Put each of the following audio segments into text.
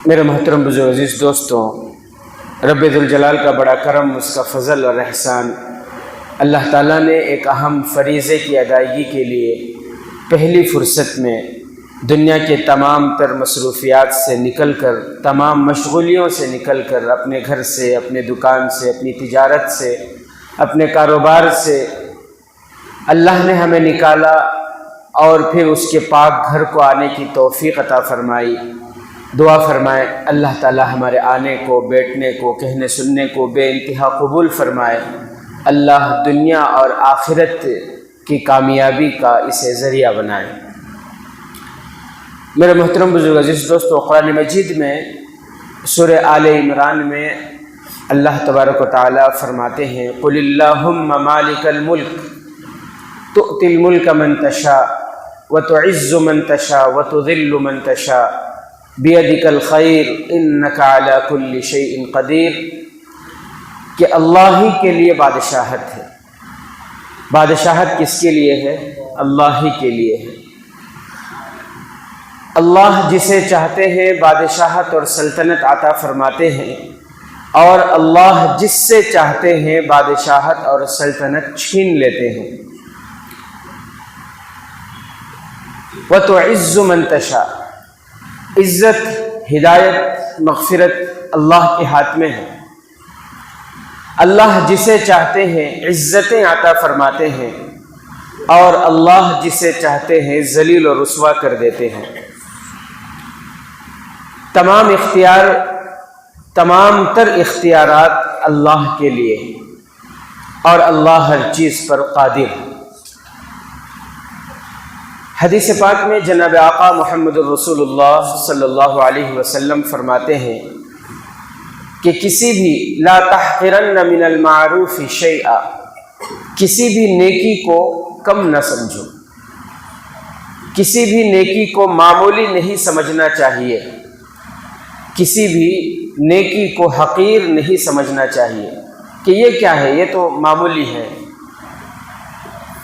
میرے محترم بزرگ عزیز دوستوں، رب ذوالجلال کا بڑا کرم، اس کا فضل اور احسان، اللہ تعالیٰ نے ایک اہم فریضے کی ادائیگی کے لیے پہلی فرصت میں دنیا کے تمام تر مصروفیات سے نکل کر، تمام مشغولیوں سے نکل کر، اپنے گھر سے، اپنے دکان سے، اپنی تجارت سے، اپنے کاروبار سے اللہ نے ہمیں نکالا اور پھر اس کے پاک گھر کو آنے کی توفیق عطا فرمائی۔ دعا فرمائے اللہ تعالی ہمارے آنے کو، بیٹھنے کو، کہنے سننے کو بے انتہا قبول فرمائے۔ اللہ دنیا اور آخرت کی کامیابی کا اسے ذریعہ بنائے۔ میرے محترم بزرگ عزیز دوستو، قرآن مجید میں سورہ آل عمران میں اللہ تبارک و تعالی فرماتے ہیں: قل اللہم مالک الملک تؤتی الملک من تشاء وتعز من تشاء وتذل من تشاء بیدک الخیر انک علی کل شیء قدیر، کہ اللہ ہی کے لیے بادشاہت ہے۔ بادشاہت کس کے لیے ہے؟ اللہ ہی کے لیے ہے۔ اللہ جسے چاہتے ہیں بادشاہت اور سلطنت عطا فرماتے ہیں، اور اللہ جس سے چاہتے ہیں بادشاہت اور سلطنت چھین لیتے ہیں۔ وَتُعِزُّ مَن تَشَاءُ، عزت، ہدایت، مغفرت اللہ کے ہاتھ میں ہے۔ اللہ جسے چاہتے ہیں عزتیں عطا فرماتے ہیں، اور اللہ جسے چاہتے ہیں ذلیل و رسوا کر دیتے ہیں۔ تمام تر اختیارات اللہ کے لیے، اور اللہ ہر چیز پر قادر ہے۔ حدیث پاک میں جناب آقا محمد الرسول اللہ صلی اللہ علیہ وسلم فرماتے ہیں کہ کسی بھی لا تحقرن من المعروف شیئا، کسی بھی نیکی کو کم نہ سمجھو، کسی بھی نیکی کو معمولی نہیں سمجھنا چاہیے، کسی بھی نیکی کو حقیر نہیں سمجھنا چاہیے کہ یہ کیا ہے، یہ تو معمولی ہے،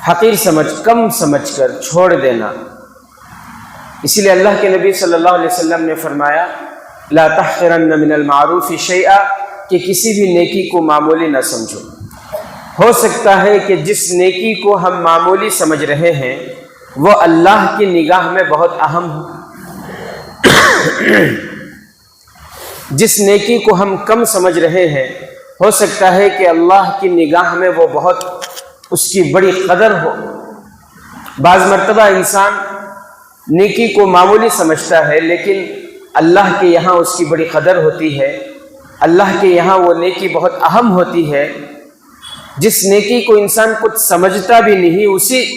حقیر سمجھ، کم سمجھ کر چھوڑ دینا۔ اسی لیے اللہ کے نبی صلی اللہ علیہ وسلم نے فرمایا لا تحقرن من المعروف شیئا، کہ کسی بھی نیکی کو معمولی نہ سمجھو۔ ہو سکتا ہے کہ جس نیکی کو ہم معمولی سمجھ رہے ہیں وہ اللہ کی نگاہ میں بہت اہم ہو، جس نیکی کو ہم کم سمجھ رہے ہیں ہو سکتا ہے کہ اللہ کی نگاہ میں وہ بہت اس کی بڑی قدر ہو۔ بعض مرتبہ انسان نیکی کو معمولی سمجھتا ہے، لیکن اللہ کے یہاں اس کی بڑی قدر ہوتی ہے، اللہ کے یہاں وہ نیکی بہت اہم ہوتی ہے۔ جس نیکی کو انسان کچھ سمجھتا بھی نہیں،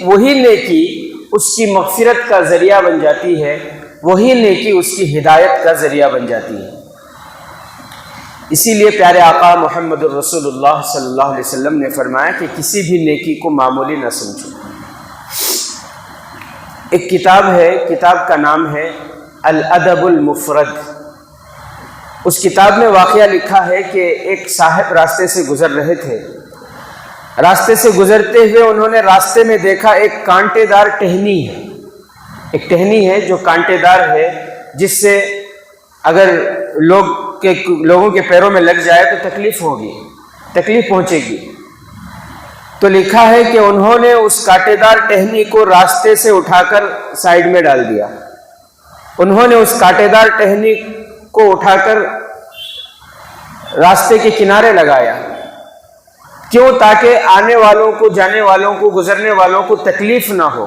وہی نیکی اس کی مغفرت کا ذریعہ بن جاتی ہے، وہی نیکی اس کی ہدایت کا ذریعہ بن جاتی ہے۔ اسی لیے پیارے آقا محمد الرسول اللہ صلی اللہ علیہ وسلم نے فرمایا کہ کسی بھی نیکی کو معمولی نہ سمجھو۔ ایک کتاب ہے، کتاب کا نام ہے الادب المفرد۔ اس کتاب میں واقعہ لکھا ہے کہ ایک صاحب راستے سے گزر رہے تھے۔ راستے سے گزرتے ہوئے انہوں نے راستے میں دیکھا ایک کانٹے دار ٹہنی ہے، ایک ٹہنی ہے جو کانٹے دار ہے، جس سے اگر لوگوں کے پیروں میں لگ جائے تو تکلیف ہوگی، تکلیف پہنچے گی۔ تو لکھا ہے کہ انہوں نے اس کانٹے دار ٹہنی کو راستے سے اٹھا کر سائیڈ میں ڈال دیا۔ انہوں نے اس کانٹے دار ٹہنی کو اٹھا کر راستے کے کنارے لگایا۔ کیوں؟ تاکہ آنے والوں کو، جانے والوں کو، گزرنے والوں کو تکلیف نہ ہو۔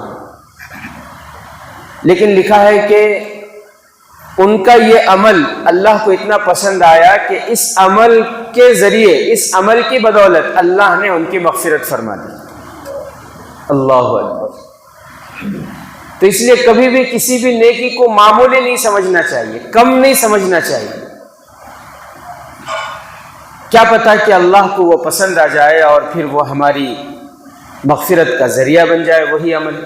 لیکن لکھا ہے کہ ان کا یہ عمل اللہ کو اتنا پسند آیا کہ اس عمل کے ذریعے، اس عمل کی بدولت اللہ نے ان کی مغفرت فرما دی۔ اللہ اکبر۔ تو اس لیے کبھی بھی کسی بھی نیکی کو معمولی نہیں سمجھنا چاہیے، کم نہیں سمجھنا چاہیے۔ کیا پتہ کہ اللہ کو وہ پسند آ جائے اور پھر وہ ہماری مغفرت کا ذریعہ بن جائے وہی عمل۔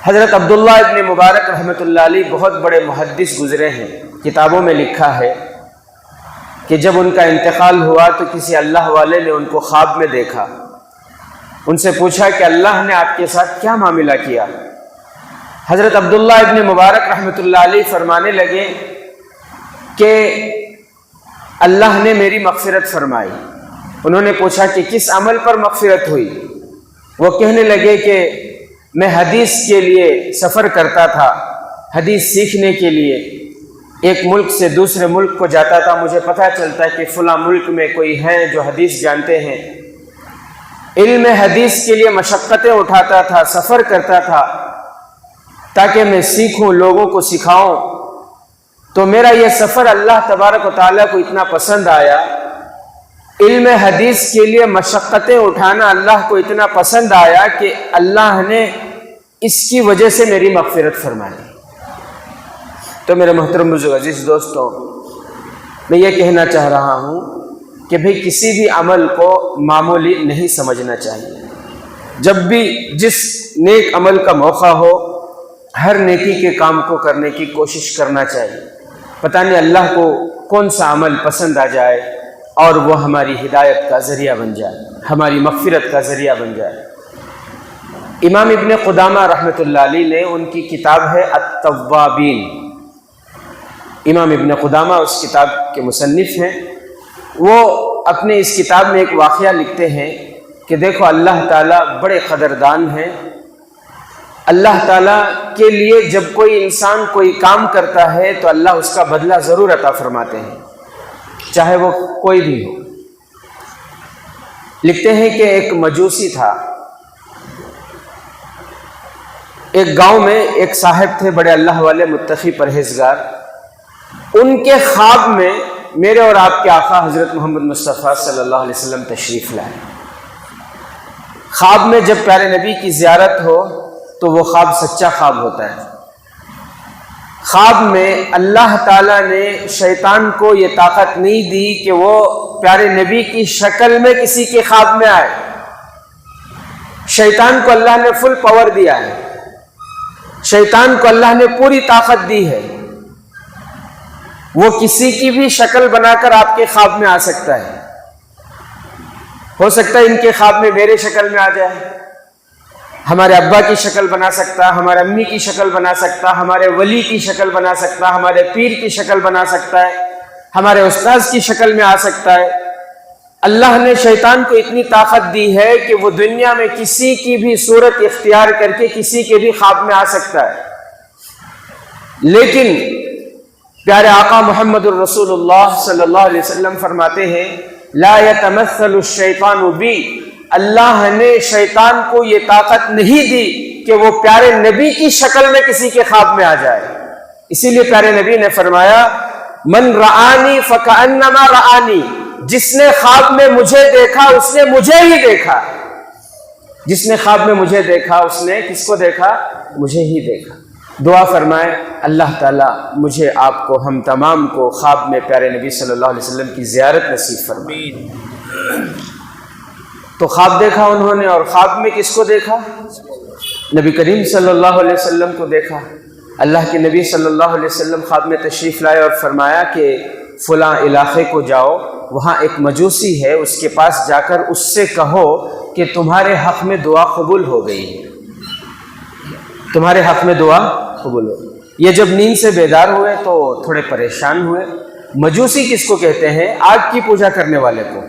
حضرت عبداللہ ابن مبارک رحمۃ اللہ علیہ بہت بڑے محدث گزرے ہیں۔ کتابوں میں لکھا ہے کہ جب ان کا انتقال ہوا تو کسی اللہ والے نے ان کو خواب میں دیکھا۔ ان سے پوچھا کہ اللہ نے آپ کے ساتھ کیا معاملہ کیا؟ حضرت عبداللہ ابن مبارک رحمۃ اللہ علیہ فرمانے لگے کہ اللہ نے میری مغفرت فرمائی۔ انہوں نے پوچھا کہ کس عمل پر مغفرت ہوئی؟ وہ کہنے لگے کہ میں حدیث کے لیے سفر کرتا تھا، حدیث سیکھنے کے لیے ایک ملک سے دوسرے ملک کو جاتا تھا، مجھے پتہ چلتا ہے کہ فلاں ملک میں کوئی ہیں جو حدیث جانتے ہیں۔ علم حدیث کے لیے مشقتیں اٹھاتا تھا، سفر کرتا تھا تاکہ میں سیکھوں، لوگوں کو سکھاؤں۔ تو میرا یہ سفر اللہ تبارک و تعالیٰ کو اتنا پسند آیا، علم حدیث کے لیے مشقتیں اٹھانا اللہ کو اتنا پسند آیا کہ اللہ نے اس کی وجہ سے میری مغفرت فرما دی۔ تو میرے محترم بزرگ عزیز دوستوں، میں یہ کہنا چاہ رہا ہوں کہ بھئی کسی بھی عمل کو معمولی نہیں سمجھنا چاہیے۔ جب بھی جس نیک عمل کا موقع ہو، ہر نیکی کے کام کو کرنے کی کوشش کرنا چاہیے۔ پتہ نہیں اللہ کو کون سا عمل پسند آ جائے اور وہ ہماری ہدایت کا ذریعہ بن جائے، ہماری مغفرت کا ذریعہ بن جائے۔ امام ابن قدامہ رحمۃ اللہ علیہ نے ان کی کتاب ہے التوابین، امام ابن قدامہ اس کتاب کے مصنف ہیں۔ وہ اپنے اس کتاب میں ایک واقعہ لکھتے ہیں کہ دیکھو اللہ تعالیٰ بڑے قدردان ہیں۔ اللہ تعالیٰ کے لیے جب کوئی انسان کوئی کام کرتا ہے تو اللہ اس کا بدلہ ضرور عطا فرماتے ہیں، چاہے وہ کوئی بھی ہو۔ لکھتے ہیں کہ ایک مجوسی تھا، ایک گاؤں میں ایک صاحب تھے، بڑے اللہ والے، متقی، پرہیزگار۔ ان کے خواب میں میرے اور آپ کے آقا حضرت محمد مصطفیٰ صلی اللہ علیہ وسلم تشریف لائے۔ خواب میں جب پیارے نبی کی زیارت ہو تو وہ خواب سچا خواب ہوتا ہے۔ خواب میں اللہ تعالیٰ نے شیطان کو یہ طاقت نہیں دی کہ وہ پیارے نبی کی شکل میں کسی کے خواب میں آئے۔ شیطان کو اللہ نے فل پاور دیا ہے، شیطان کو اللہ نے پوری طاقت دی ہے، وہ کسی کی بھی شکل بنا کر آپ کے خواب میں آ سکتا ہے۔ ہو سکتا ہے ان کے خواب میں میرے شکل میں آ جائے، ہمارے ابا کی شکل بنا سکتا، ہمارے امی کی شکل بنا سکتا، ہمارے ولی کی شکل بنا سکتا، ہمارے پیر کی شکل بنا سکتا ہے، ہمارے استاذ کی شکل میں آ سکتا ہے۔ اللہ نے شیطان کو اتنی طاقت دی ہے کہ وہ دنیا میں کسی کی بھی صورت اختیار کر کے کسی کے بھی خواب میں آ سکتا ہے۔ لیکن پیارے آقا محمد الرسول اللہ صلی اللہ علیہ وسلم فرماتے ہیں لا یتمثل الشیطان بی، اللہ نے شیطان کو یہ طاقت نہیں دی کہ وہ پیارے نبی کی شکل میں کسی کے خواب میں آ جائے۔ اسی لیے پیارے نبی نے فرمایا من رآنی فکأنما رآنی، جس نے خواب میں مجھے دیکھا اس نے مجھے ہی دیکھا۔ جس نے خواب میں مجھے دیکھا اس نے کس کو دیکھا؟ مجھے ہی دیکھا۔ دعا فرمائے اللہ تعالیٰ مجھے، آپ کو، ہم تمام کو خواب میں پیارے نبی صلی اللہ علیہ وسلم کی زیارت نصیب فرمائے۔ تو خواب دیکھا انہوں نے، اور خواب میں کس کو دیکھا؟ نبی کریم صلی اللہ علیہ وسلم کو دیکھا۔ اللہ کے نبی صلی اللہ علیہ وسلم خواب میں تشریف لائے اور فرمایا کہ فلاں علاقے کو جاؤ، وہاں ایک مجوسی ہے، اس کے پاس جا کر اس سے کہو کہ تمہارے حق میں دعا قبول ہو گئی ہے، تمہارے حق میں دعا قبول ہو۔ یہ جب نیند سے بیدار ہوئے تو تھوڑے پریشان ہوئے۔ مجوسی کس کو کہتے ہیں؟ آگ کی پوجا کرنے والے کو۔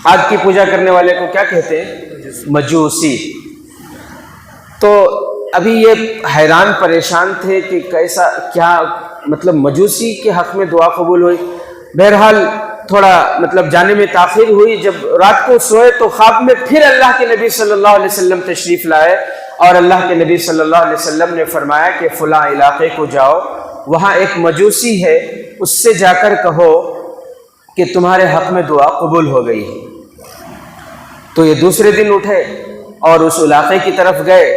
آگ کی پوجا کرنے والے کو کیا کہتے ہیں؟ مجوسی۔ تو ابھی یہ حیران پریشان تھے کہ کیسا، کیا مطلب مجوسی کے حق میں دعا قبول ہوئی۔ بہرحال تھوڑا جانے میں تاخیر ہوئی۔ جب رات کو سوئے تو خواب میں پھر اللہ کے نبی صلی اللہ علیہ وسلم تشریف لائے، اور اللہ کے نبی صلی اللہ علیہ وسلم نے فرمایا کہ فلاں علاقے کو جاؤ، وہاں ایک مجوسی ہے، اس سے جا کر کہو کہ تمہارے حق میں دعا قبول ہو گئی ہے۔ تو یہ دوسرے دن اٹھے اور اس علاقے کی طرف گئے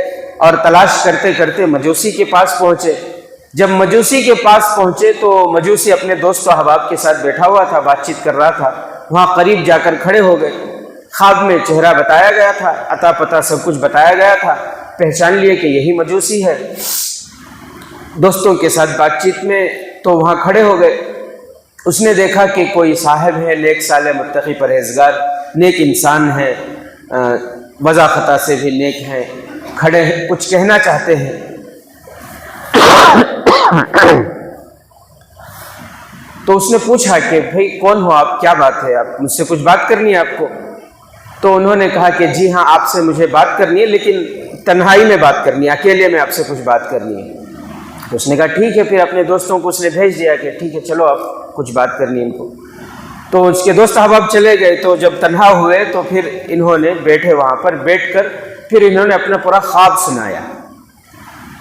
اور تلاش کرتے کرتے مجوسی کے پاس پہنچے۔ جب مجوسی کے پاس پہنچے تو مجوسی اپنے دوست و احباب کے ساتھ بیٹھا ہوا تھا، بات چیت کر رہا تھا۔ وہاں قریب جا کر کھڑے ہو گئے۔ خواب میں چہرہ بتایا گیا تھا، عطا پتہ سب کچھ بتایا گیا تھا، پہچان لیے کہ یہی مجوسی ہے۔ دوستوں کے ساتھ بات چیت میں تو وہاں کھڑے ہو گئے۔ اس نے دیکھا کہ کوئی صاحب ہے، نیک صالح، متقی، پرہیزگار، نیک انسان ہے، وضع خطا سے بھی نیک ہیں، کھڑے ہیں، کچھ کہنا چاہتے ہیں۔ تو اس نے پوچھا کہ بھائی کون ہو آپ، کیا بات ہے، آپ مجھ سے کچھ بات کرنی ہے آپ کو؟ تو انہوں نے کہا کہ جی ہاں آپ سے مجھے بات کرنی ہے، لیکن تنہائی میں بات کرنی ہے، اکیلے میں آپ سے کچھ بات کرنی ہے۔ تو اس نے کہا ٹھیک ہے، پھر اپنے دوستوں کو اس نے بھیج دیا کہ ٹھیک ہے چلو آپ کچھ بات کرنی ہے ان کو۔ تو اس کے دوست احباب چلے گئے، تو جب تنہا ہوئے تو پھر انہوں نے بیٹھے، وہاں پر بیٹھ کر پھر انہوں نے اپنا پورا خواب سنایا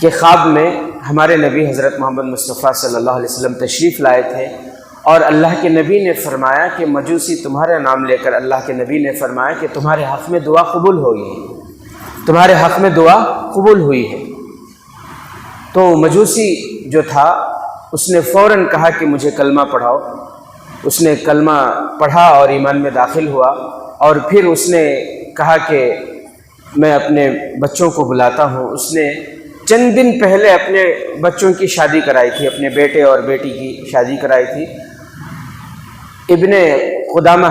کہ خواب میں ہمارے نبی حضرت محمد مصطفیٰ صلی اللہ علیہ وسلم تشریف لائے تھے، اور اللہ کے نبی نے فرمایا کہ مجوسی تمہارا نام لے کر اللہ کے نبی نے فرمایا کہ تمہارے حق میں دعا قبول ہوئی ہے، تمہارے حق میں دعا قبول ہوئی ہے۔ تو مجوسی جو تھا اس نے فوراً کہا کہ مجھے کلمہ پڑھاؤ۔ اس نے کلمہ پڑھا اور ایمان میں داخل ہوا، اور پھر اس نے کہا کہ میں اپنے بچوں کو بلاتا ہوں۔ اس نے چند دن پہلے اپنے بچوں کی شادی کرائی تھی، اپنے بیٹے اور بیٹی کی شادی کرائی تھی۔ ابن قدامہ،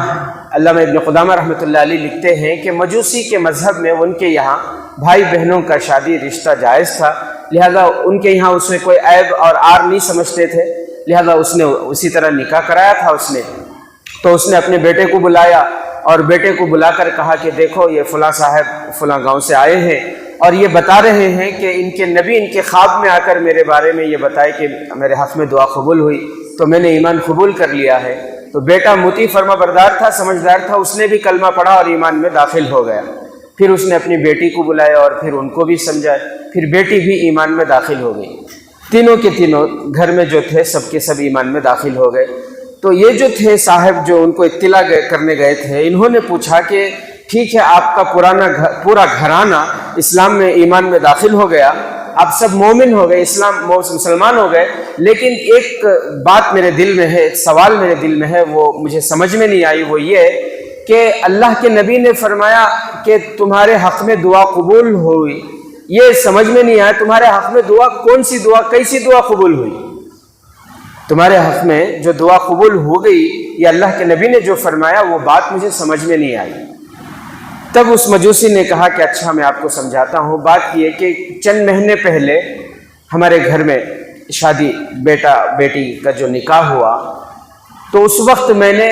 علامہ ابن قدامہ رحمۃ اللہ علیہ لکھتے ہیں کہ مجوسی کے مذہب میں ان کے یہاں بھائی بہنوں کا شادی رشتہ جائز تھا، لہذا ان کے یہاں اس میں کوئی عیب اور عار نہیں سمجھتے تھے، لہذا اس نے اسی طرح نکاح کرایا تھا اس نے۔ تو اس نے اپنے بیٹے کو بلایا اور بیٹے کو بلا کر کہا کہ دیکھو یہ فلاں صاحب فلاں گاؤں سے آئے ہیں، اور یہ بتا رہے ہیں کہ ان کے نبی ان کے خواب میں آ کر میرے بارے میں یہ بتائے کہ میرے حق میں دعا قبول ہوئی، تو میں نے ایمان قبول کر لیا ہے۔ تو بیٹا مطیع فرما بردار تھا، سمجھدار تھا، اس نے بھی کلمہ پڑھا اور ایمان میں داخل ہو گیا۔ پھر اس نے اپنی بیٹی کو بلایا اور پھر ان کو بھی سمجھایا، پھر بیٹی بھی ایمان میں داخل ہو گئی۔ تینوں کے تینوں گھر میں جو تھے سب کے سب ایمان میں داخل ہو گئے۔ تو یہ جو تھے صاحب جو ان کو اطلاع کرنے گئے تھے، انہوں نے پوچھا کہ ٹھیک ہے آپ کا پورا گھرانہ اسلام میں ایمان میں داخل ہو گیا، آپ سب مومن ہو گئے، مسلمان ہو گئے، لیکن ایک بات میرے دل میں ہے، ایک سوال میرے دل میں ہے، وہ مجھے سمجھ میں نہیں آئی، وہ یہ کہ اللہ کے نبی نے فرمایا کہ تمہارے حق میں دعا قبول ہوئی، یہ سمجھ میں نہیں آیا تمہارے حق میں دعا کون سی دعا، کیسی دعا قبول ہوئی؟ تمہارے حق میں جو دعا قبول ہو گئی یہ اللہ کے نبی نے جو فرمایا وہ بات مجھے سمجھ میں نہیں آئی۔ تب اس مجوسی نے کہا کہ اچھا میں آپ کو سمجھاتا ہوں۔ بات یہ کہ چند مہینے پہلے ہمارے گھر میں شادی بیٹا بیٹی کا جو نکاح ہوا، تو اس وقت میں نے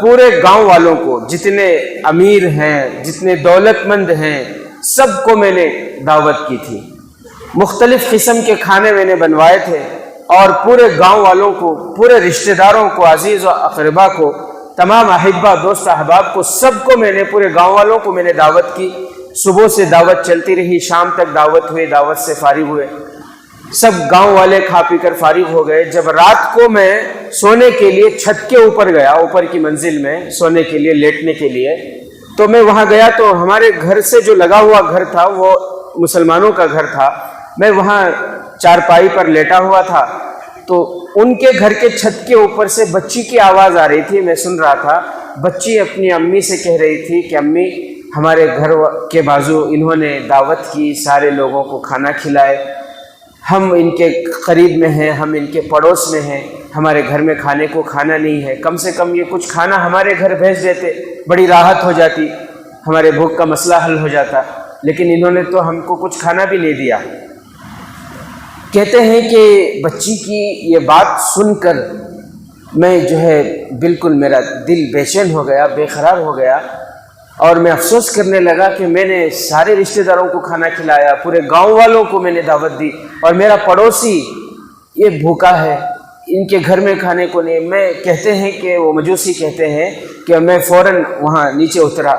پورے گاؤں والوں کو، جتنے امیر ہیں جتنے دولت مند ہیں سب کو میں نے دعوت کی تھی، مختلف قسم کے کھانے میں نے بنوائے تھے، اور پورے گاؤں والوں کو، پورے رشتہ داروں کو، عزیز و اقربا کو، تمام احبہ دوست احباب کو، سب کو میں نے، پورے گاؤں والوں کو میں نے دعوت کی۔ صبح سے دعوت چلتی رہی، شام تک دعوت ہوئی، دعوت سے فارغ ہوئے، سب گاؤں والے کھا پی کر فارغ ہو گئے۔ جب رات کو میں سونے کے لیے چھت کے اوپر گیا، اوپر کی منزل میں سونے کے لیے، لیٹنے کے لیے، تو میں وہاں گیا تو ہمارے گھر سے جو لگا ہوا گھر تھا وہ مسلمانوں کا گھر تھا، میں وہاں چارپائی پر لیٹا ہوا تھا، تو ان کے گھر کے چھت کے اوپر سے بچی کی آواز آ رہی تھی، میں سن رہا تھا۔ بچی اپنی امی سے کہہ رہی تھی کہ امی ہمارے گھر کے بازو انہوں نے دعوت کی، سارے لوگوں کو کھانا کھلائے، ہم ان کے قریب میں ہیں، ہم ان کے پڑوس میں ہیں، ہمارے گھر میں کھانے کو کھانا نہیں ہے، کم سے کم یہ کچھ کھانا ہمارے گھر بھیج دیتے، بڑی راحت ہو جاتی، ہمارے بھوک کا مسئلہ حل ہو جاتا، لیکن انہوں نے تو ہم کو کچھ کھانا بھی نہیں دیا۔ کہتے ہیں کہ بچی کی یہ بات سن کر میں جو ہے بالکل میرا دل بے چین ہو گیا، بے قرار ہو گیا، اور میں افسوس کرنے لگا کہ میں نے سارے رشتہ داروں کو کھانا کھلایا، پورے گاؤں والوں کو میں نے دعوت دی، اور میرا پڑوسی یہ بھوکا ہے، ان کے گھر میں کھانے کو نہیں۔ میں کہتے ہیں کہ وہ مجوسی کہتے ہیں کہ میں فوراً وہاں نیچے اترا،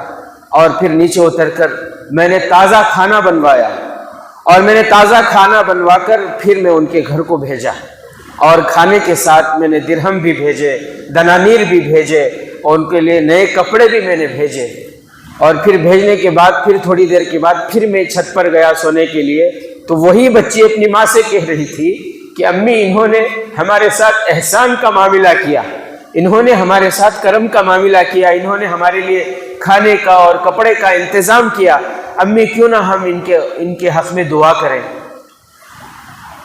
اور پھر نیچے اتر کر میں نے تازہ کھانا بنوایا، اور میں نے تازہ کھانا بنوا کر پھر میں ان کے گھر کو بھیجا، اور کھانے کے ساتھ میں نے درہم بھی بھیجے، دنانیر بھی بھیجے، اور ان کے لیے نئے کپڑے بھی میں نے بھیجے۔ اور پھر بھیجنے کے بعد پھر تھوڑی دیر کے بعد پھر میں چھت پر گیا سونے کے لیے، تو وہی بچی اپنی ماں سے کہہ رہی تھی کہ امی انہوں نے ہمارے ساتھ احسان کا معاملہ کیا، انہوں نے ہمارے ساتھ کرم کا معاملہ کیا، انہوں نے ہمارے لیے کھانے کا اور کپڑے کا انتظام کیا، امی کیوں نہ ہم ان کے حق میں دعا کریں۔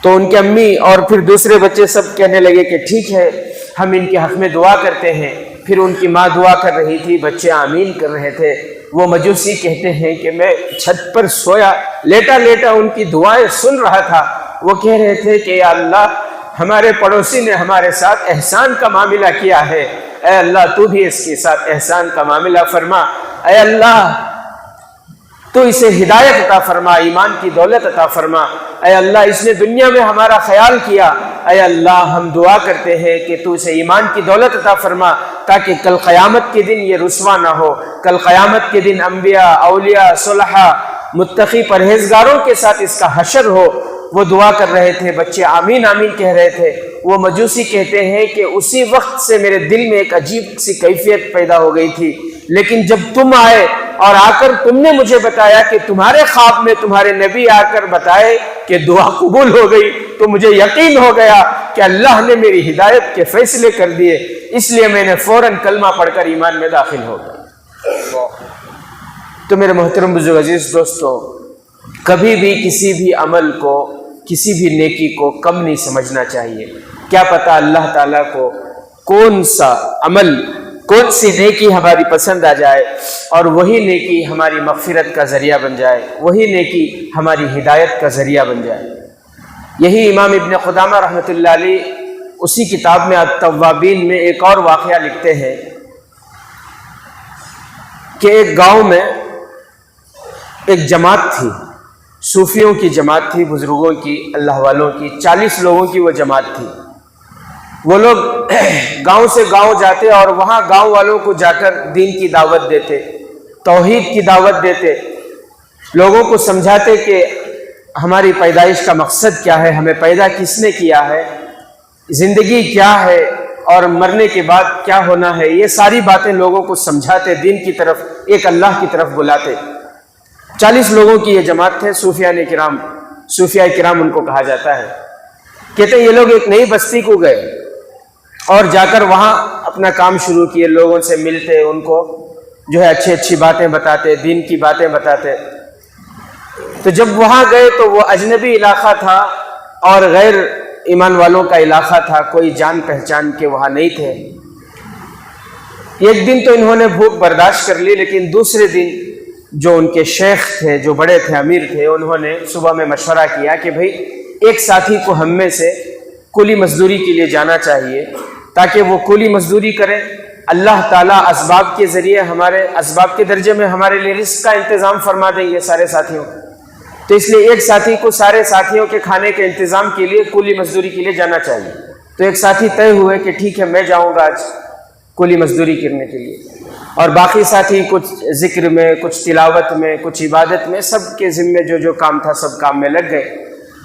تو ان کے امی اور پھر دوسرے بچے سب کہنے لگے کہ ٹھیک ہے ہم ان کے حق میں دعا کرتے ہیں۔ پھر ان کی ماں دعا کر رہی تھی، بچے آمین کر رہے تھے۔ وہ مجوسی کہتے ہیں کہ میں چھت پر سویا، لیٹا لیٹا ان کی دعائیں سن رہا تھا۔ وہ کہہ رہے تھے کہ یا اللہ ہمارے پڑوسی نے ہمارے ساتھ احسان کا معاملہ کیا ہے، اے اللہ تو بھی اس کے ساتھ احسان کا معاملہ فرما، اے اللہ تو اسے ہدایت عطا فرما، ایمان کی دولت عطا فرما، اے اللہ اس نے دنیا میں ہمارا خیال کیا، اے اللہ ہم دعا کرتے ہیں کہ تو اسے ایمان کی دولت عطا فرما تاکہ کل قیامت کے دن یہ رسوا نہ ہو، کل قیامت کے دن انبیاء، اولیاء، صلحاء، متقی پرہیزگاروں کے ساتھ اس کا حشر ہو۔ وہ دعا کر رہے تھے، بچے آمین آمین کہہ رہے تھے۔ وہ مجوسی کہتے ہیں کہ اسی وقت سے میرے دل میں ایک عجیب سی کیفیت پیدا ہو گئی تھی، لیکن جب تم آئے اور آ کر تم نے مجھے بتایا کہ تمہارے خواب میں تمہارے نبی آ کر بتائے کہ دعا قبول ہو گئی، تو مجھے یقین ہو گیا کہ اللہ نے میری ہدایت کے فیصلے کر دیے، اس لیے میں نے فوراً کلمہ پڑھ کر ایمان میں داخل ہو گیا۔ تو میرے محترم بزرگ عزیز دوستو، کبھی بھی کسی بھی عمل کو، کسی بھی نیکی کو کم نہیں سمجھنا چاہیے۔ کیا پتہ اللہ تعالیٰ کو کون سا عمل، کون سی نیکی ہماری پسند آ جائے اور وہی نیکی ہماری مغفرت کا ذریعہ بن جائے، وہی نیکی ہماری ہدایت کا ذریعہ بن جائے۔ یہی امام ابن قدامہ رحمۃ اللہ علیہ اسی کتاب میں التوابین میں ایک اور واقعہ لکھتے ہیں کہ ایک گاؤں میں ایک جماعت تھی، صوفیوں کی جماعت تھی، بزرگوں کی، اللہ والوں کی، 40 لوگوں کی وہ جماعت تھی۔ وہ لوگ گاؤں سے گاؤں جاتے اور وہاں گاؤں والوں کو جا کر دین کی دعوت دیتے، توحید کی دعوت دیتے، لوگوں کو سمجھاتے کہ ہماری پیدائش کا مقصد کیا ہے، ہمیں پیدا کس نے کیا ہے، زندگی کیا ہے اور مرنے کے بعد کیا ہونا ہے، یہ ساری باتیں لوگوں کو سمجھاتے، دین کی طرف، ایک اللہ کی طرف بلاتے۔ 40 لوگوں کی یہ جماعت تھے، صوفیاء کرام ان کو کہا جاتا ہے۔ کہتے ہیں یہ لوگ ایک نئی بستی کو گئے اور جا کر وہاں اپنا کام شروع کیے، لوگوں سے ملتے، ان کو جو ہے اچھی باتیں بتاتے، دین کی باتیں بتاتے۔ تو جب وہاں گئے تو وہ اجنبی علاقہ تھا اور غیر ایمان والوں کا علاقہ تھا، کوئی جان پہچان کے وہاں نہیں تھے۔ ایک دن تو انہوں نے بھوک برداشت کر لی، لیکن دوسرے دن جو ان کے شیخ تھے، جو بڑے تھے، امیر تھے، انہوں نے صبح میں مشورہ کیا کہ بھئی ایک ساتھی کو ہم میں سے کولی مزدوری کے لیے جانا چاہیے تاکہ وہ کولی مزدوری کرے، اللہ تعالیٰ اسباب کے ذریعے ہمارے اسباب کے درجے میں ہمارے لیے رزق کا انتظام فرما دیں گے سارے ساتھیوں۔ تو اس لیے ایک ساتھی کو سارے ساتھیوں کے کھانے کے انتظام کے لیے کولی مزدوری کے لیے جانا چاہیے۔ تو ایک ساتھی طے ہوئے کہ ٹھیک ہے میں جاؤں گا آج کولی مزدوری کرنے کے لیے، اور باقی ساتھی کچھ ذکر میں، کچھ تلاوت میں، کچھ عبادت میں، سب کے ذمے جو کام تھا سب کام میں لگ گئے۔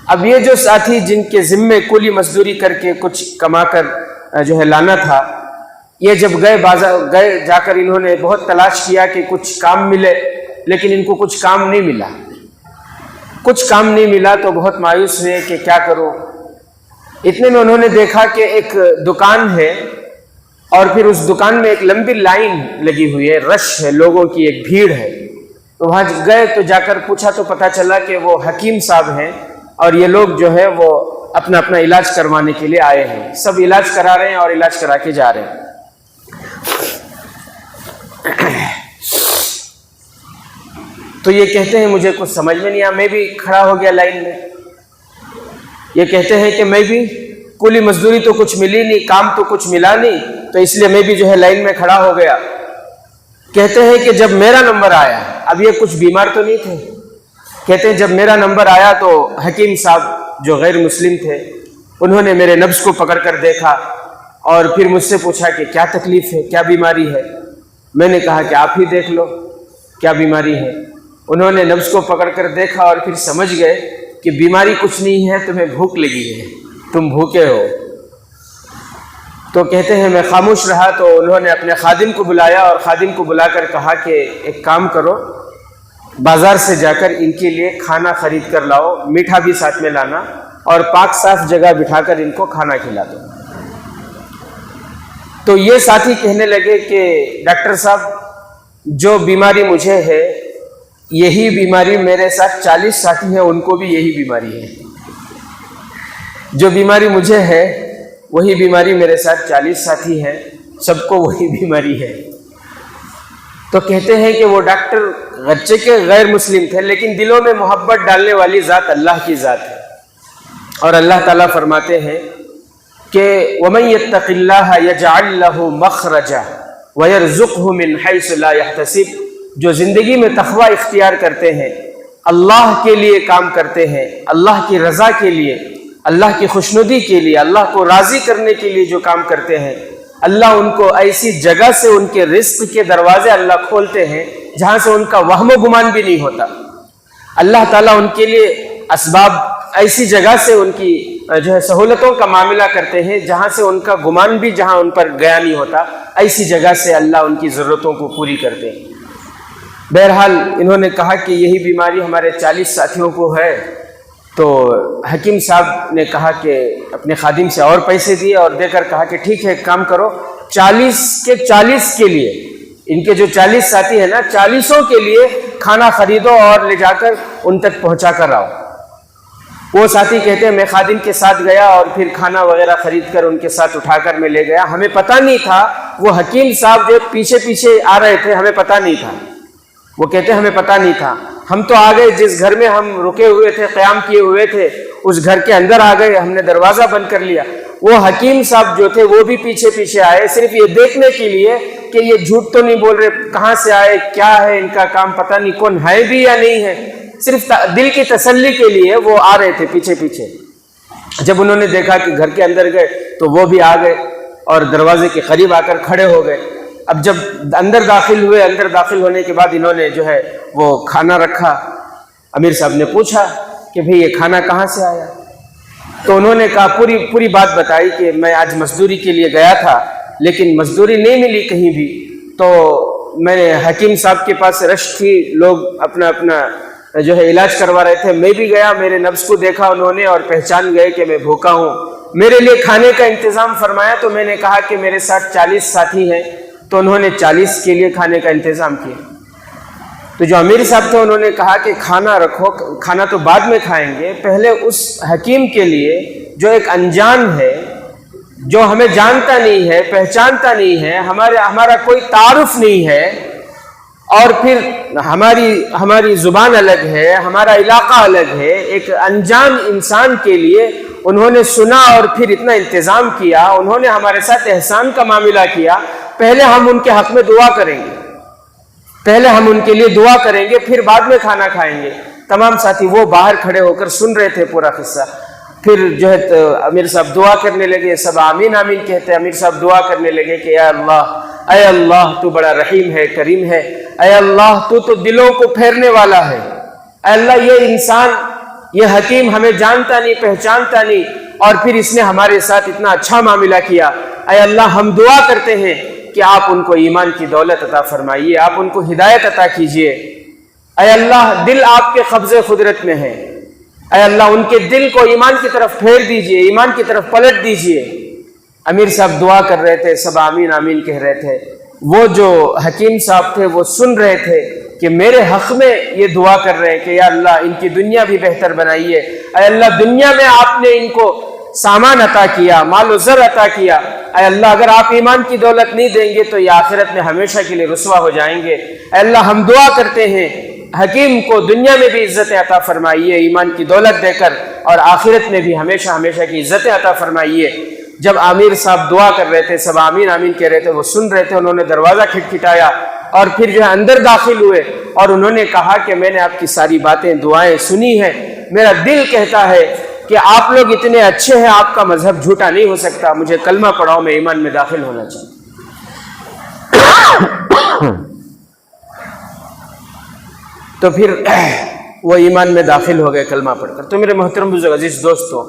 اب یہ جو ساتھی جن کے ذمے کولی مزدوری کر کے کچھ کما کر جو ہے لانا تھا، یہ جب گئے جا کر انہوں نے بہت تلاش کیا کہ کچھ کام ملے، لیکن ان کو کچھ کام نہیں ملا، تو بہت مایوس ہوئے کہ کیا کروں۔ اتنے میں انہوں نے دیکھا کہ ایک دکان ہے اور پھر اس دکان میں ایک لمبی لائن لگی ہوئی ہے، رش ہے، لوگوں کی ایک بھیڑ ہے۔ تو وہاں گئے تو جا کر پوچھا تو پتہ چلا کہ وہ حکیم صاحب ہیں اور یہ لوگ جو ہے وہ اپنا علاج کروانے کے لیے آئے ہیں، سب علاج کرا رہے ہیں اور علاج کرا کے جا رہے ہیں۔ تو یہ کہتے ہیں مجھے کچھ سمجھ میں نہیں آیا، میں بھی کھڑا ہو گیا لائن میں۔ یہ کہتے ہیں کہ میں بھی کولی مزدوری تو کچھ ملی نہیں، کام تو کچھ ملا نہیں، تو اس لیے میں بھی جو ہے لائن میں کھڑا ہو گیا۔ کہتے ہیں کہ جب میرا نمبر آیا، اب یہ کچھ بیمار تو نہیں تھے، کہتے ہیں جب میرا نمبر آیا تو حکیم صاحب جو غیر مسلم تھے انہوں نے میرے نبض کو پکڑ کر دیکھا اور پھر مجھ سے پوچھا کہ کیا تکلیف ہے، کیا بیماری ہے۔ میں نے کہا کہ آپ ہی دیکھ لو کیا بیماری ہے۔ انہوں نے نبض کو پکڑ کر دیکھا اور پھر سمجھ گئے کہ بیماری کچھ نہیں ہے، تمہیں بھوک لگی ہے، تم بھوکے ہو۔ تو کہتے ہیں میں خاموش رہا، تو انہوں نے اپنے خادم کو بلایا اور خادم کو بلا کر کہا کہ ایک کام کرو، بازار سے جا کر ان کے لیے کھانا خرید کر لاؤ، میٹھا بھی ساتھ میں لانا، اور پاک صاف جگہ بٹھا کر ان کو کھانا کھلا دو۔ تو یہ ساتھی کہنے لگے کہ ڈاکٹر صاحب جو بیماری مجھے ہے یہی بیماری میرے ساتھ 40 ساتھی ہیں، ان کو بھی یہی بیماری ہے۔ جو بیماری مجھے ہے وہی بیماری میرے ساتھ 40 ساتھی ہیں، سب کو وہی بیماری ہے۔ تو کہتے ہیں کہ وہ ڈاکٹر غرچے کے غیر مسلم تھے، لیکن دلوں میں محبت ڈالنے والی ذات اللہ کی ذات ہے، اور اللہ تعالیٰ فرماتے ہیں کہ وَمَن يَتَّقِ اللَّهَ يَجْعَل لَّهُ مَخْرَجًا وَيَرْزُقْهُ مِنْ حَيْثُ لَا يَحْتَسِبُ، جو زندگی میں تقوی اختیار کرتے ہیں، اللہ کے لیے کام کرتے ہیں، اللہ کی رضا کے لیے، اللہ کی خوشنودی کے لیے، اللہ کو راضی کرنے کے لیے جو کام کرتے ہیں، اللہ ان کو ایسی جگہ سے ان کے رزق کے دروازے اللہ کھولتے ہیں جہاں سے ان کا وہم و گمان بھی نہیں ہوتا۔ اللہ تعالیٰ ان کے لیے اسباب ایسی جگہ سے ان کی جو ہے سہولتوں کا معاملہ کرتے ہیں جہاں سے ان کا گمان بھی جہاں ان پر گیا نہیں ہوتا، ایسی جگہ سے اللہ ان کی ضرورتوں کو پوری کرتے ہیں۔ بہرحال انہوں نے کہا کہ یہی بیماری ہمارے 40 ساتھیوں کو ہے، تو حکیم صاحب نے کہا کہ اپنے خادم سے اور پیسے دیے اور دے کر کہا کہ ٹھیک ہے، ایک کام کرو، 40 کے لیے، ان کے جو 40 ساتھی ہیں نا، 40 کے لیے کھانا خریدو اور لے جا کر ان تک پہنچا کر آؤ۔ وہ ساتھی کہتے ہیں میں خادم کے ساتھ گیا اور پھر کھانا وغیرہ خرید کر ان کے ساتھ اٹھا کر میں لے گیا، ہمیں پتہ نہیں تھا، وہ حکیم صاحب جو پیچھے پیچھے آ رہے تھے، ہمیں پتہ نہیں تھا، وہ کہتے ہیں ہمیں پتہ نہیں تھا، ہم تو آ گئے جس گھر میں ہم رکے ہوئے تھے، قیام کیے ہوئے تھے، اس گھر کے اندر آ گئے، ہم نے دروازہ بند کر لیا۔ وہ حکیم صاحب جو تھے وہ بھی پیچھے پیچھے آئے، صرف یہ دیکھنے کے لیے کہ یہ جھوٹ تو نہیں بول رہے، کہاں سے آئے، کیا ہے ان کا کام، پتہ نہیں کون ہے بھی یا نہیں ہے، صرف دل کی تسلی کے لیے وہ آ رہے تھے پیچھے پیچھے۔ جب انہوں نے دیکھا کہ گھر کے اندر گئے تو وہ بھی آ گئے اور دروازے کے قریب آ کر کھڑے ہو گئے۔ اب جب اندر داخل ہوئے، اندر داخل ہونے کے بعد انہوں نے جو ہے وہ کھانا رکھا۔ امیر صاحب نے پوچھا کہ بھئی یہ کھانا کہاں سے آیا؟ تو انہوں نے کہا پوری بات بتائی کہ میں آج مزدوری کے لیے گیا تھا لیکن مزدوری نہیں ملی کہیں بھی، تو میں نے حکیم صاحب کے پاس رش تھی، لوگ اپنا جو ہے علاج کروا رہے تھے، میں بھی گیا، میرے نبض کو دیکھا انہوں نے اور پہچان گئے کہ میں بھوکا ہوں، میرے لیے کھانے کا انتظام فرمایا۔ تو میں نے کہا کہ میرے ساتھ 40 ساتھی ہیں، تو انہوں نے 40 کے لیے کھانے کا انتظام کیا۔ تو جو امیر صاحب تھے انہوں نے کہا کہ کھانا رکھو، کھانا تو بعد میں کھائیں گے، پہلے اس حکیم کے لیے جو ایک انجان ہے، جو ہمیں جانتا نہیں ہے، پہچانتا نہیں ہے، ہمارا کوئی تعارف نہیں ہے، اور پھر ہماری زبان الگ ہے، ہمارا علاقہ الگ ہے، ایک انجان انسان کے لیے انہوں نے سنا اور پھر اتنا انتظام کیا، انہوں نے ہمارے ساتھ احسان کا معاملہ کیا، پہلے ہم ان کے حق میں دعا کریں گے، پہلے ہم ان کے لیے دعا کریں گے، پھر بعد میں کھانا کھائیں گے۔ تمام ساتھی وہ باہر کھڑے ہو کر سن رہے تھے پورا قصہ۔ پھر جو ہے امیر صاحب دعا کرنے لگے، سب آمین آمین کہتے، امیر صاحب دعا کرنے لگے کہ یا اللہ، اے اللہ تو بڑا رحیم ہے، کریم ہے، اے اللہ تو دلوں کو پھیرنے والا ہے، اے اللہ یہ انسان، یہ حکیم ہمیں جانتا نہیں، پہچانتا نہیں، اور پھر اس نے ہمارے ساتھ اتنا اچھا معاملہ کیا، اے اللہ ہم دعا کرتے ہیں کہ آپ ان کو ایمان کی دولت عطا فرمائیے، آپ ان کو ہدایت عطا کیجئے، اے اللہ دل آپ کے قبضے قدرت میں ہے، اے اللہ ان کے دل کو ایمان کی طرف پھیر دیجئے، ایمان کی طرف پلٹ دیجئے۔ امیر صاحب دعا کر رہے تھے، سب آمین آمین کہہ رہے تھے، وہ جو حکیم صاحب تھے وہ سن رہے تھے کہ میرے حق میں یہ دعا کر رہے ہیں کہ یا اللہ ان کی دنیا بھی بہتر بنائیے، اے اللہ دنیا میں آپ نے ان کو سامان عطا کیا، مال و زر عطا کیا، اے اللہ اگر آپ ایمان کی دولت نہیں دیں گے تو یہ آخرت میں ہمیشہ کے لیے رسوا ہو جائیں گے، اے اللہ ہم دعا کرتے ہیں حکیم کو دنیا میں بھی عزت عطا فرمائیے ایمان کی دولت دے کر، اور آخرت میں بھی ہمیشہ ہمیشہ کی عزت عطا فرمائیے۔ جب امیر صاحب دعا کر رہے تھے، سب آمین آمین کہہ رہے تھے، وہ سن رہے تھے، انہوں نے دروازہ کھٹکھٹایا اور پھر جو ہے اندر داخل ہوئے، اور انہوں نے کہا کہ میں نے آپ کی ساری باتیں دعائیں سنی ہیں، میرا دل کہتا ہے کہ آپ لوگ اتنے اچھے ہیں، آپ کا مذہب جھوٹا نہیں ہو سکتا، مجھے کلمہ پڑھاؤ، میں ایمان میں داخل ہونا چاہتا ہوں۔ تو پھر وہ ایمان میں داخل ہو گئے کلمہ پڑھ کر۔ تو میرے محترم بزرگ عزیز دوستو،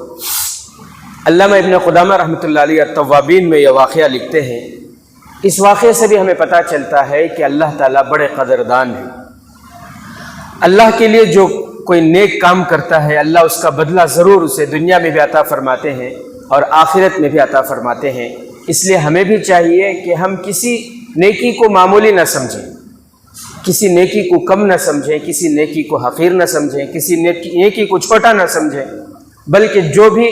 علامہ ابن قدامہ رحمۃ اللہ علیہ التوابین میں یہ واقعہ لکھتے ہیں، اس واقعے سے بھی ہمیں پتہ چلتا ہے کہ اللہ تعالیٰ بڑے قدردان ہیں۔ اللہ کے لیے جو کوئی نیک کام کرتا ہے، اللہ اس کا بدلہ ضرور اسے دنیا میں بھی عطا فرماتے ہیں اور آخرت میں بھی عطا فرماتے ہیں۔ اس لیے ہمیں بھی چاہیے کہ ہم کسی نیکی کو معمولی نہ سمجھیں، کسی نیکی کو کم نہ سمجھیں، کسی نیکی کو حقیر نہ سمجھیں، کسی نیکی کو چھوٹا نہ سمجھیں، بلکہ جو بھی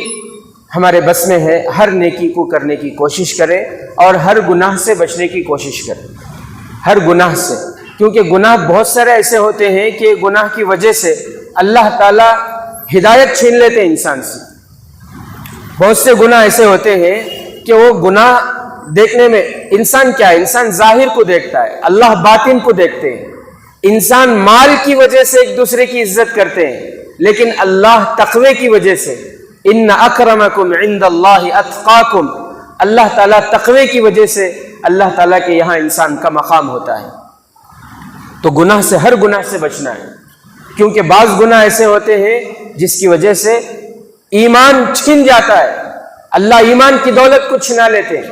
ہمارے بس میں ہے ہر نیکی کو کرنے کی کوشش کریں اور ہر گناہ سے بچنے کی کوشش کریں، ہر گناہ سے، کیونکہ گناہ بہت سارے ایسے ہوتے ہیں کہ گناہ کی وجہ سے اللہ تعالیٰ ہدایت چھین لیتے ہیں انسان سے، بہت سے گناہ ایسے ہوتے ہیں کہ وہ گناہ دیکھنے میں انسان کیا ہے، انسان ظاہر کو دیکھتا ہے، اللہ باطن کو دیکھتے ہیں. انسان مال کی وجہ سے ایک دوسرے کی عزت کرتے ہیں، لیکن اللہ تقوی کی وجہ سے، ان اکرمکم عند اللہ اتقاکم، اللہ تعالیٰ تقوی کی وجہ سے اللہ تعالیٰ کے یہاں انسان کا مقام ہوتا ہے. تو گناہ سے، ہر گناہ سے بچنا ہے، کیونکہ بعض گناہ ایسے ہوتے ہیں جس کی وجہ سے ایمان چھن جاتا ہے، اللہ ایمان کی دولت کو چھنا لیتے ہیں.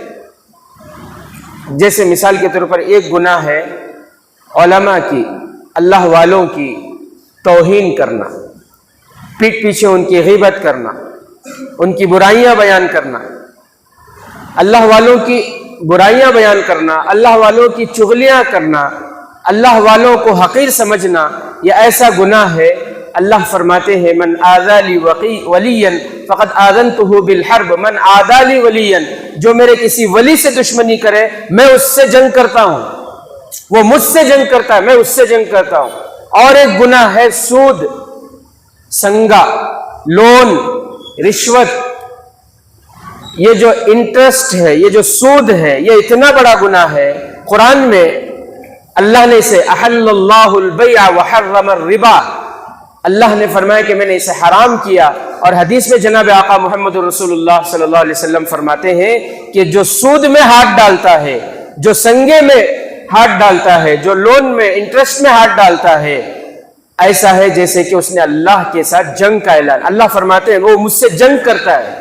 جیسے مثال کے طور پر ایک گناہ ہے علماء کی، اللہ والوں کی توہین کرنا، پیٹھ پیچھے ان کی غیبت کرنا، ان کی برائیاں بیان کرنا، اللہ والوں کی برائیاں بیان کرنا، اللہ والوں کی چغلیاں کرنا، اللہ والوں کو حقیر سمجھنا، یہ ایسا گناہ ہے. اللہ فرماتے ہیں من آذى لي وليا فقد آذنته بالحرب، من عادى لي وليا، جو میرے کسی ولی سے دشمنی کرے میں اس سے جنگ کرتا ہوں، وہ مجھ سے جنگ کرتا ہے میں اس سے جنگ کرتا ہوں. اور ایک گناہ ہے سود، سنگا، لون، رشوت. یہ جو انٹرسٹ ہے، یہ جو سود ہے، یہ اتنا بڑا گناہ ہے. قرآن میں اللہ نے اسے احل اللہ البیع وحرم الربا، اللہ نے فرمایا کہ میں نے اسے حرام کیا. اور حدیث میں جناب آقا محمد رسول اللہ صلی اللہ علیہ وسلم فرماتے ہیں کہ جو سود میں ہاتھ ڈالتا ہے، جو سنگے میں ہاتھ ڈالتا ہے، جو لون میں انٹرسٹ میں ہاتھ ڈالتا ہے، ایسا ہے جیسے کہ اس نے اللہ کے ساتھ جنگ کا اعلان. اللہ فرماتے ہیں وہ مجھ سے جنگ کرتا ہے.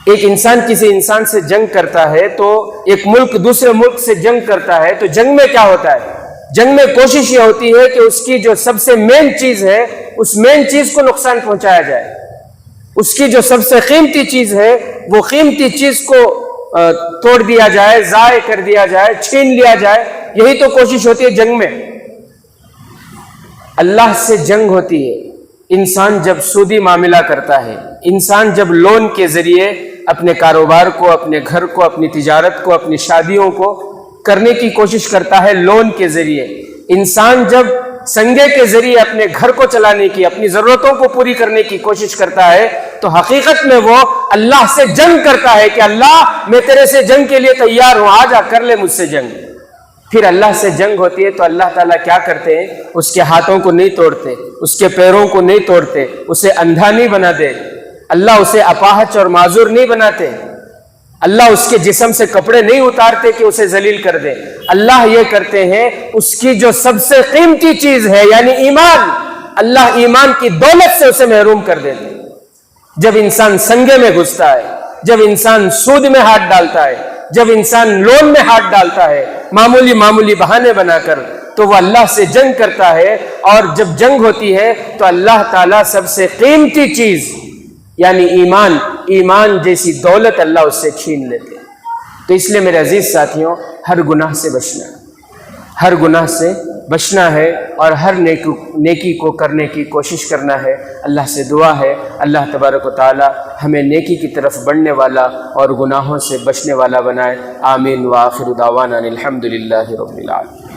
ایک انسان کسی انسان سے جنگ کرتا ہے تو ایک ملک دوسرے ملک سے جنگ کرتا ہے، تو جنگ میں کیا ہوتا ہے؟ جنگ میں کوشش یہ ہوتی ہے کہ اس کی جو سب سے مین چیز ہے اس مین چیز کو نقصان پہنچایا جائے. اس کی جو سب سے قیمتی چیز ہے وہ قیمتی چیز کو توڑ دیا جائے، ضائع کر دیا جائے، چھین لیا جائے. یہی تو کوشش ہوتی ہے جنگ میں. اللہ سے جنگ ہوتی ہے انسان جب سودی معاملہ کرتا ہے، انسان جب لون کے ذریعے اپنے کاروبار کو، اپنے گھر کو، اپنی تجارت کو، اپنی شادیوں کو کرنے کی کوشش کرتا ہے لون کے ذریعے. انسان جب سنگے کے ذریعے اپنے گھر کو چلانے کی، اپنی ضرورتوں کو پوری کرنے کی کوشش کرتا ہے تو حقیقت میں وہ اللہ سے جنگ کرتا ہے کہ اللہ میں تیرے سے جنگ کے لیے تیار ہوں، آ جا کر لے مجھ سے جنگ. پھر اللہ سے جنگ ہوتی ہے تو اللہ تعالیٰ کیا کرتے ہیں؟ اس کے ہاتھوں کو نہیں توڑتے، اس کے پیروں کو نہیں توڑتے، اسے اندھا نہیں بنا دے، اللہ اسے اپاہج اور معذور نہیں بناتے، اللہ اس کے جسم سے کپڑے نہیں اتارتے کہ اسے ذلیل کر دے. اللہ یہ کرتے ہیں اس کی جو سب سے قیمتی چیز ہے یعنی ایمان، اللہ ایمان کی دولت سے اسے محروم کر دیتے. جب انسان سنگے میں گھستا ہے، جب انسان سود میں ہاتھ ڈالتا ہے، جب انسان لون میں ہاتھ ڈالتا ہے معمولی بہانے بنا کر، تو وہ اللہ سے جنگ کرتا ہے. اور جب جنگ ہوتی ہے تو اللہ تعالیٰ سب سے قیمتی چیز یعنی ایمان جیسی دولت اللہ اس سے چھین لیتے. تو اس لیے میرے عزیز ساتھیوں، ہر گناہ سے بچنا ہے، ہر گناہ سے بچنا ہے اور ہر نیکی کو کرنے کی کوشش کرنا ہے. اللہ سے دعا ہے اللہ تبارک و تعالی ہمیں نیکی کی طرف بڑھنے والا اور گناہوں سے بچنے والا بنائے. آمین. وآخر دعوانا الحمد للہ رب العالمین.